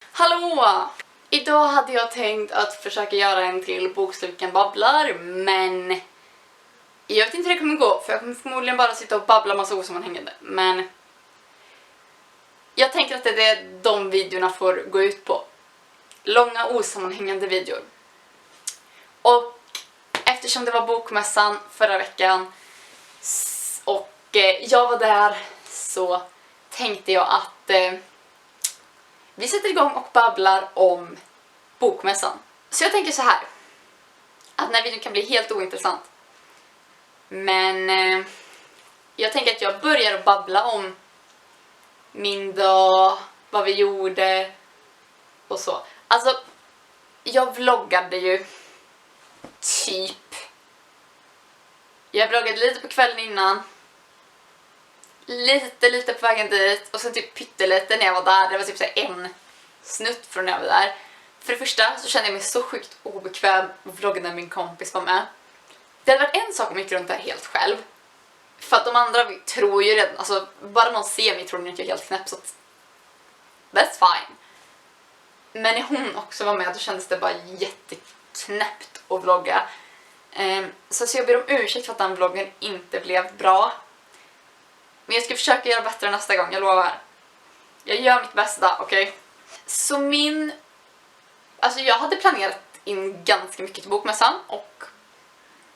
Hallå! Idag hade jag tänkt att försöka göra en till Boksluken babblar, men jag vet inte hur det kommer gå, för jag kommer förmodligen bara sitta och babbla massa osammanhängande. Men jag tänker att det är det de videorna får gå ut på. Långa osammanhängande videor. Och eftersom det var bokmässan förra veckan och jag var där, så tänkte jag att vi sätter igång och babblar om bokmässan. Så jag tänker så här, att den här videon kan bli helt ointressant. Men jag tänker att jag börjar att babbla om min dag, vad vi gjorde och så. Alltså, jag vloggade ju typ. Jag vloggade lite på kvällen innan. Lite på vägen dit. Och sen typ pyttelite när jag var där. Det var typ så en snutt från när jag var där. För det första så kände jag mig så sjukt obekväm att vlogga när min kompis var med. Det hade varit en sak om jag gick runt där helt själv. För att de andra tror ju redan, alltså bara någon ser mig tror ni att jag är helt knäpp, så att that's fine. Men när hon också var med, då kändes det bara jätteknäppt att vlogga. Så jag ber om ursäkt för att den vloggen inte blev bra. Men jag ska försöka göra bättre nästa gång, jag lovar. Jag gör mitt bästa, okej? Så alltså jag hade planerat in ganska mycket till bokmässan, och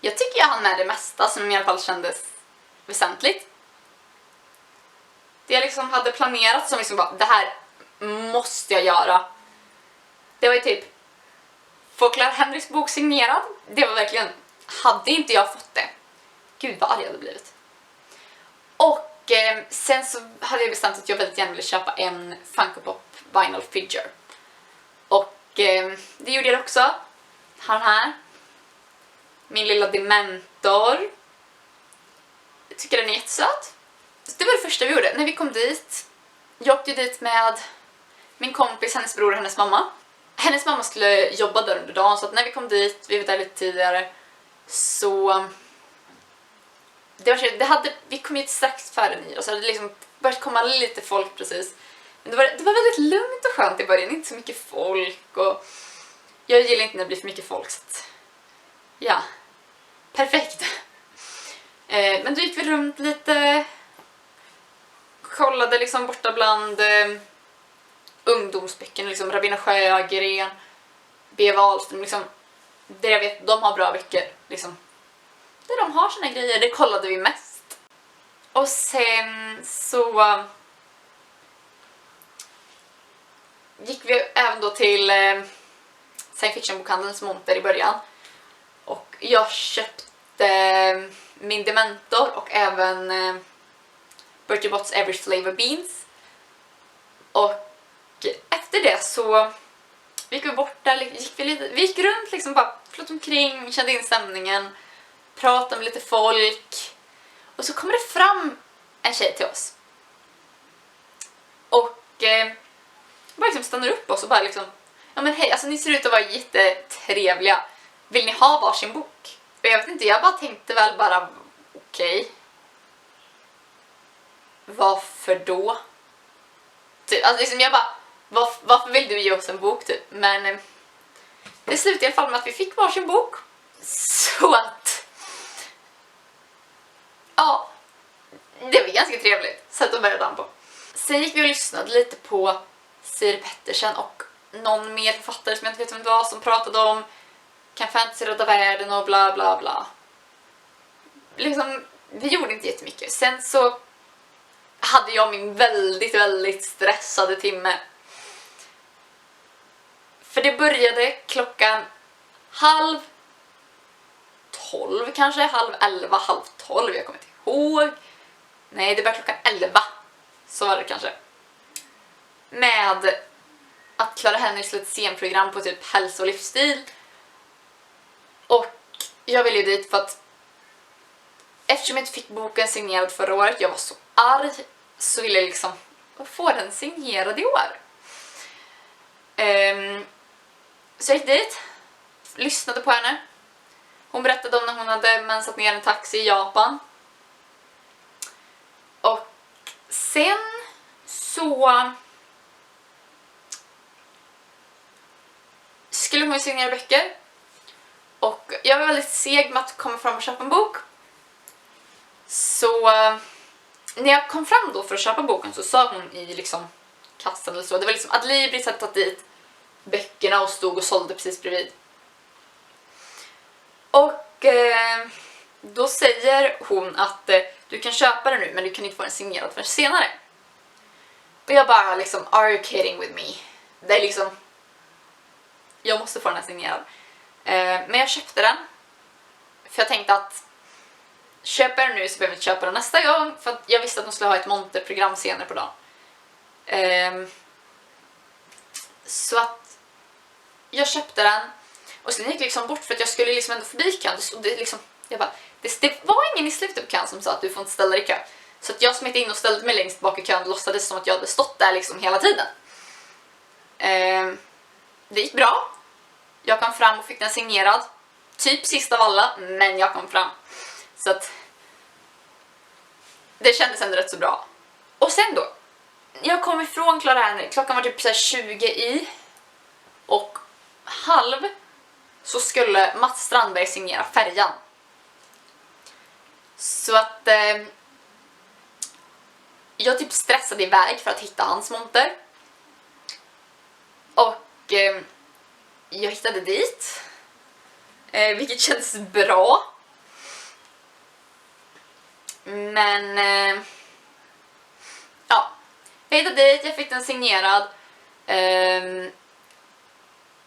jag tycker jag hann med det mesta som i alla fall kändes väsentligt. Det jag liksom hade planerat som liksom bara, det här måste jag göra. Det var ju typ få Claire Henrys bok signerad. Det var verkligen, hade inte jag fått det, gud vad arg jag hade blivit. Och sen så hade jag bestämt att jag väldigt gärna ville köpa en Funko Pop Vinyl Figure. Och det gjorde jag också. Han här. Min lilla Dementor. Jag tycker den är jättesöt. Det var det första vi gjorde. När vi kom dit, jag åkte dit med min kompis, hennes bror och hennes mamma. Hennes mamma skulle jobba där under dagen, så att när vi kom dit, vi var där lite tidigare, så vi kom hit strax före 9, och så hade det liksom börjat komma lite folk precis. Men det var väldigt lugnt och skönt i början, inte så mycket folk, och jag gillar inte när det blir för mycket folk, så att, ja, perfekt. Men då gick vi runt lite, kollade liksom borta bland ungdomsböcker, liksom Rabina Sjögren, B. Wahlström, liksom, där jag vet de har bra böcker, liksom. Där de har såna grejer, det kollade vi mest. Och sen så gick vi även då till science fiction-bokhandelns monter i början. Och jag köpte min Dementor och även Bertie Bott's Every Flavor Beans. Och efter det så gick vi bort där, vi gick runt liksom, bara flott omkring, kände in stämningen, pratade med lite folk. Och så kommer det fram en tjej till oss. Och bara liksom stannar upp oss och bara liksom, ja men hej, alltså ni ser ut att vara jättetrevliga. Vill ni ha varsin bok? Och jag vet inte, jag bara tänkte väl bara, okej. Varför då? Typ, alltså liksom jag bara, varför vill du ge oss en bok typ? Men det slutade i alla fall med att vi fick varsin bok. Så att, ja, det var ganska trevligt sätt att börja dagen på. Sen gick vi och lyssnade lite på Siri Pettersen och någon mer författare som jag inte vet vem det var, som pratade om kan fantasy rädda världen och bla bla bla. Liksom, vi gjorde inte jättemycket. Sen så hade jag min väldigt stressade timme. För det började klockan 11:30 kanske, 11:30, 12, jag kommer inte ihåg. Nej, det började klockan 11. Så var det kanske. Med att Clara Henry skulle ett scenprogram på typ hälsa och livsstil. Och jag ville ju dit för att eftersom jag inte fick boken signerad förra året, jag var så arg, så ville jag liksom få den signerad i år. Så jag gick dit, lyssnade på henne. Hon berättade om när hon hade mensat ner en taxi i Japan. Och sen så skulle hon signera böcker. Och jag var väldigt seg med att komma fram och köpa en bok. Så när jag kom fram då för att köpa boken så sa hon i liksom kassan eller så. Det var liksom att Libris hade tagit dit böckerna och stod och sålde precis bredvid. Och då säger hon att du kan köpa den nu men du kan inte få den signerad förrän senare. Och jag bara liksom, are you kidding with me? Det är liksom, jag måste få den här signerad. Men jag köpte den. För jag tänkte att köper jag den nu så behöver jag inte köpa den nästa gång. För att jag visste att de skulle ha ett monterprogram senare på dagen. Så att jag köpte den. Och sen gick jag liksom bort för att jag skulle liksom ändå förbi kön. Och det, liksom, jag bara, det var ingen i slutet på kön som sa att du får inte ställa dig i kö. Så att jag smet in och ställde mig längst bak i kön och låtsades som att jag hade stått där liksom hela tiden. Det gick bra. Jag kom fram och fick den signerad. Typ sist av alla, men jag kom fram. Så att det kändes ändå rätt så bra. Och sen då, jag kom ifrån Clara Henry. Klockan var typ så här 20 i. Och halv så skulle Mats Strandberg signera Färjan. Så att jag typ stressade iväg för att hitta hans monter. Och jag hittade dit. Vilket kändes bra. Men ja, jag hittade dit, jag fick den signerad.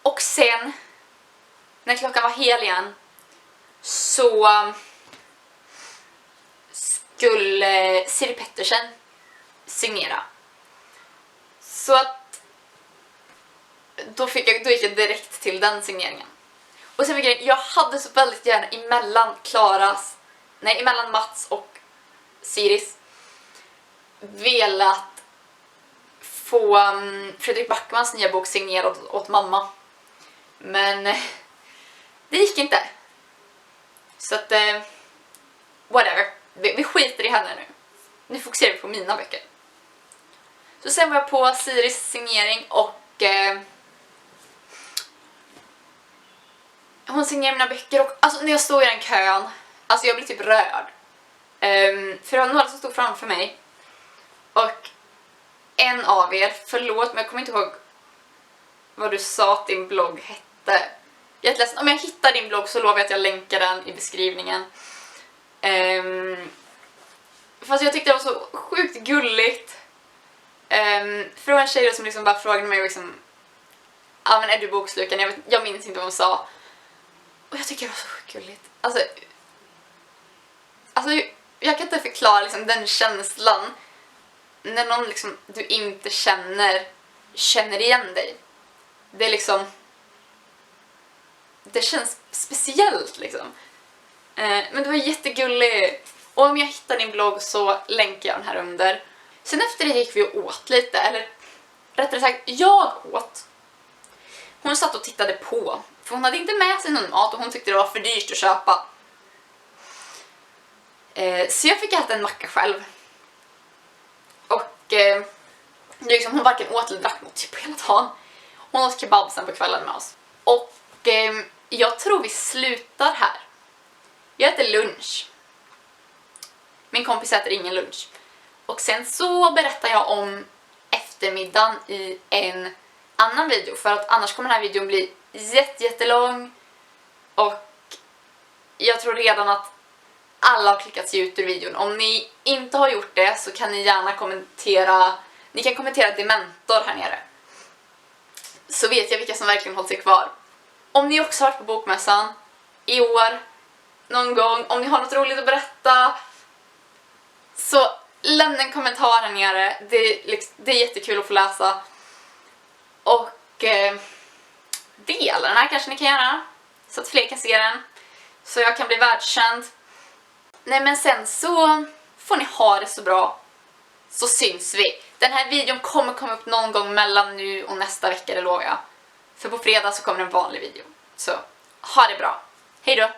Och sen när klockan var hel igen så skulle Siri Pettersen signera. Så att då gick jag direkt till den signeringen. Och sen fick jag hade så väldigt gärna emellan Mats och Siris velat få Fredrik Backmans nya bok signerad åt mamma. Men det gick inte. Så att whatever. Vi skiter i henne nu. Nu fokuserar vi på mina böcker. Så sen var jag på Siris signering och hon signerade mina böcker och alltså när jag stod i den kön, alltså jag blev typ rörd. För det var några som stod framför mig. Och en av er, förlåt men jag kommer inte ihåg vad du sa att din blogg hette. Jag är ledsen. Om jag hittar din blogg så lovar jag att jag länkar den i beskrivningen. Fast jag tyckte det var så sjukt gulligt. För det var en tjej som liksom bara frågade mig liksom, ja men är du bokslukan? Jag minns inte vad hon sa. Och jag tycker det var så sjukt gulligt. Alltså jag kan inte förklara liksom den känslan när någon liksom du inte känner igen dig. Det är liksom, det känns speciellt liksom. Men det var jättegulligt. Och om jag hittar din blogg så länkar jag den här under. Sen efter det gick vi och åt lite, eller rättare sagt jag åt. Hon satt och tittade på, för hon hade inte med sig någon mat och hon tyckte det var för dyrt att köpa. Så jag fick äta en macka själv. Och liksom, hon varken åt eller drack något typ på hela dagen. Hon åt kebab sen på kvällen med oss. Och jag tror vi slutar här. Jag äter lunch. Min kompis äter ingen lunch. Och sen så berättar jag om eftermiddagen i en annan video. För att annars kommer den här videon bli jättelång. Och jag tror redan att alla har klickat sig ut ur videon. Om ni inte har gjort det så kan ni gärna kommentera. Ni kan kommentera Dementor här nere. Så vet jag vilka som verkligen håller sig kvar. Om ni också har varit på bokmässan i år, någon gång, om ni har något roligt att berätta, så lämna en kommentar här nere. Det är jättekul att få läsa. Och dela den här kanske ni kan göra, så att fler kan se den. Så jag kan bli världskänd. Nej men sen så får ni ha det så bra. Så syns vi. Den här videon kommer komma upp någon gång mellan nu och nästa vecka, det lovar jag. För på fredag så kommer en vanlig video. Så ha det bra. Hej då!